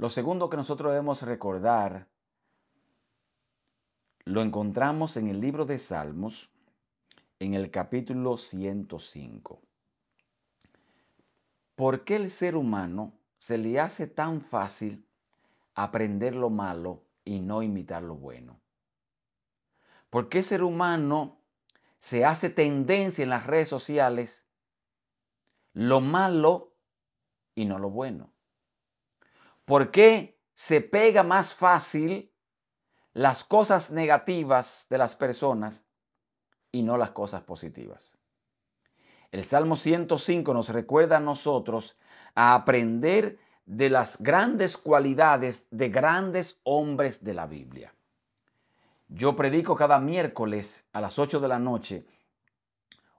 Lo segundo que nosotros debemos recordar, lo encontramos en el libro de Salmos, en el capítulo 105. ¿Por qué el ser humano se le hace tan fácil aprender lo malo y no imitar lo bueno? ¿Por qué el ser humano se hace tendencia en las redes sociales lo malo y no lo bueno? ¿Por qué se pega más fácil las cosas negativas de las personas y no las cosas positivas? El Salmo 105 nos recuerda a nosotros a aprender de las grandes cualidades de grandes hombres de la Biblia. Yo predico cada miércoles a las 8 de la noche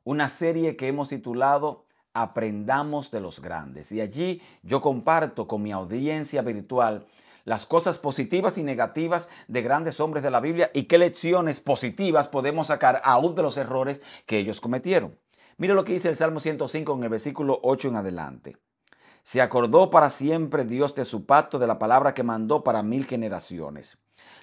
una serie que hemos titulado Aprendamos de los Grandes. Y allí yo comparto con mi audiencia virtual las cosas positivas y negativas de grandes hombres de la Biblia y qué lecciones positivas podemos sacar aún de los errores que ellos cometieron. Mire lo que dice el Salmo 105 en el versículo 8 en adelante. Se acordó para siempre Dios de su pacto, de la palabra que mandó para 1000 generaciones,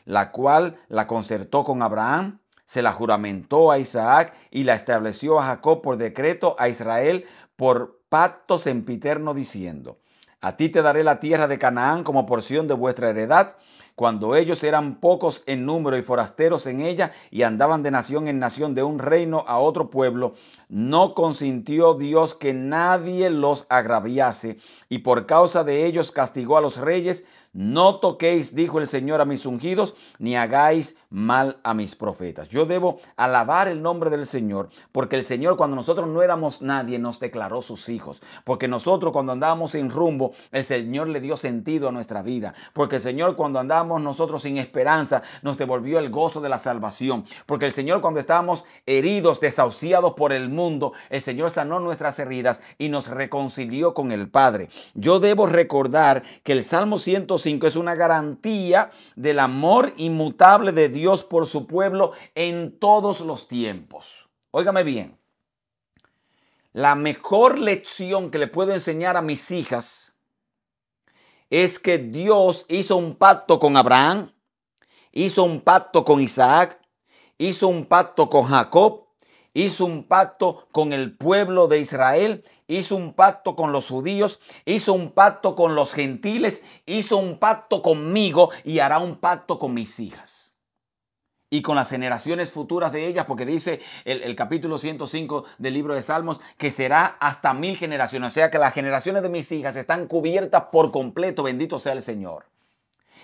la cual la concertó con Abraham, se la juramentó a Isaac y la estableció a Jacob por decreto, a Israel por pacto sempiterno, diciendo: a ti te daré la tierra de Canaán como porción de vuestra heredad. Cuando ellos eran pocos en número y forasteros en ella y andaban de nación en nación, de un reino a otro pueblo, no consintió Dios que nadie los agraviase, y por causa de ellos castigó a los reyes. No toquéis, dijo el Señor, a mis ungidos, ni hagáis mal a mis profetas. Yo debo alabar el nombre del Señor, porque el Señor, cuando nosotros no éramos nadie, nos declaró sus hijos. Porque nosotros, cuando andábamos sin rumbo, el Señor le dio sentido a nuestra vida. Porque el Señor, cuando andábamos nosotros sin esperanza, nos devolvió el gozo de la salvación. Porque el Señor, cuando estábamos heridos, desahuciados por el mundo, el Señor sanó nuestras heridas y nos reconcilió con el Padre. Yo debo recordar que el Salmo 105 es una garantía del amor inmutable de Dios por su pueblo en todos los tiempos. Óigame bien, la mejor lección que le puedo enseñar a mis hijas es que Dios hizo un pacto con Abraham, hizo un pacto con Isaac, hizo un pacto con Jacob, hizo un pacto con el pueblo de Israel, hizo un pacto con los judíos, hizo un pacto con los gentiles, hizo un pacto conmigo y hará un pacto con mis hijas y con las generaciones futuras de ellas, porque dice el capítulo 105 del libro de Salmos que será hasta 1000 generaciones. O sea que las generaciones de mis hijas están cubiertas por completo. Bendito sea el Señor.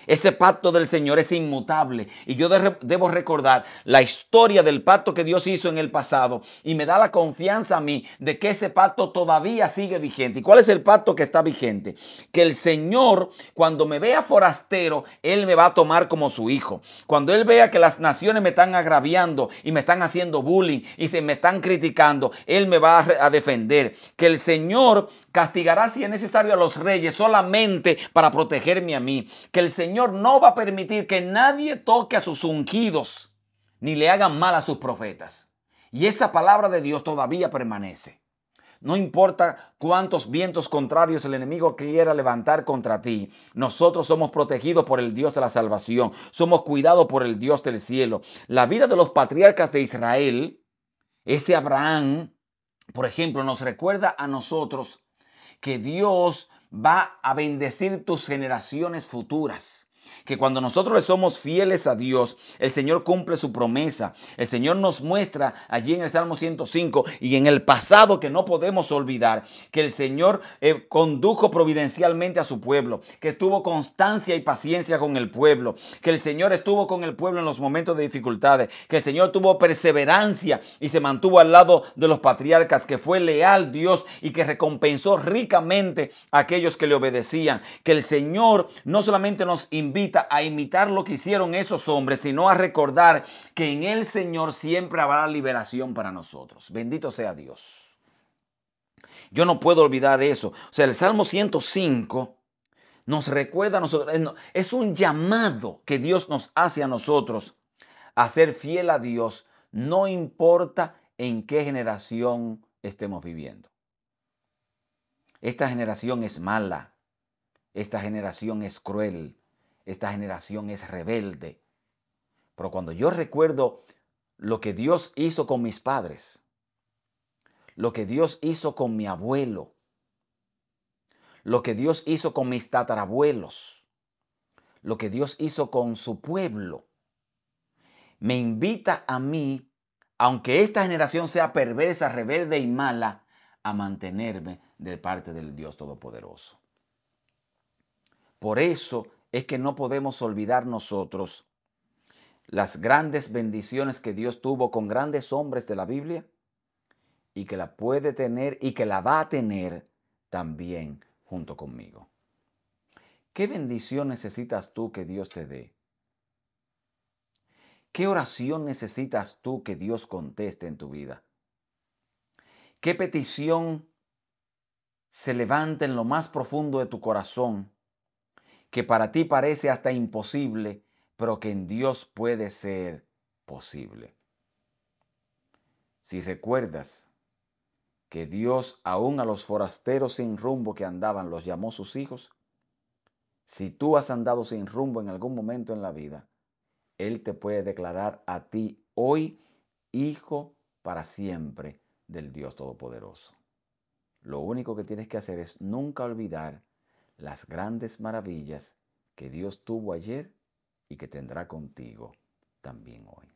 Ese pacto del Señor es inmutable y yo debo recordar la historia del pacto que Dios hizo en el pasado y me da la confianza a mí de que ese pacto todavía sigue vigente. ¿Y cuál es el pacto que está vigente? Que el Señor, cuando me vea forastero, Él me va a tomar como su hijo. Cuando Él vea que las naciones me están agraviando y me están haciendo bullying y se me están criticando, Él me va a defender. Que el Señor castigará si es necesario a los reyes solamente para protegerme a mí. Que el Señor no va a permitir que nadie toque a sus ungidos ni le hagan mal a sus profetas. Y esa palabra de Dios todavía permanece. No importa cuántos vientos contrarios el enemigo quiera levantar contra ti, nosotros somos protegidos por el Dios de la salvación, somos cuidados por el Dios del cielo. La vida de los patriarcas de Israel, ese Abraham, por ejemplo, nos recuerda a nosotros que Dios va a bendecir tus generaciones futuras. Que cuando nosotros le somos fieles a Dios, el Señor cumple su promesa. El Señor nos muestra allí en el Salmo 105 y en el pasado, que no podemos olvidar, que el Señor condujo providencialmente a su pueblo, que tuvo constancia y paciencia con el pueblo, que el Señor estuvo con el pueblo en los momentos de dificultades, que el Señor tuvo perseverancia y se mantuvo al lado de los patriarcas, que fue leal Dios y que recompensó ricamente a aquellos que le obedecían. Que el Señor no solamente nos invita a imitar lo que hicieron esos hombres, sino a recordar que en el Señor siempre habrá liberación para nosotros. Bendito sea Dios. Yo no puedo olvidar eso. O sea, el Salmo 105 nos recuerda a nosotros, es un llamado que Dios nos hace a nosotros a ser fiel a Dios, no importa en qué generación estemos viviendo. Esta generación es mala. esta generación es cruel, esta generación es rebelde. Pero cuando yo recuerdo lo que Dios hizo con mis padres, lo que Dios hizo con mi abuelo, lo que Dios hizo con mis tatarabuelos, lo que Dios hizo con su pueblo, me invita a mí, aunque esta generación sea perversa, rebelde y mala, a mantenerme de parte del Dios Todopoderoso. Por eso es que no podemos olvidar nosotros las grandes bendiciones que Dios tuvo con grandes hombres de la Biblia y que la puede tener y que la va a tener también junto conmigo. ¿Qué bendición necesitas tú que Dios te dé? ¿Qué oración necesitas tú que Dios conteste en tu vida? ¿Qué petición se levanta en lo más profundo de tu corazón que para ti parece hasta imposible, pero que en Dios puede ser posible? Si recuerdas que Dios aún a los forasteros sin rumbo que andaban los llamó sus hijos, si tú has andado sin rumbo en algún momento en la vida, Él te puede declarar a ti hoy hijo para siempre del Dios Todopoderoso. Lo único que tienes que hacer es nunca olvidar las grandes maravillas que Dios tuvo ayer y que tendrá contigo también hoy.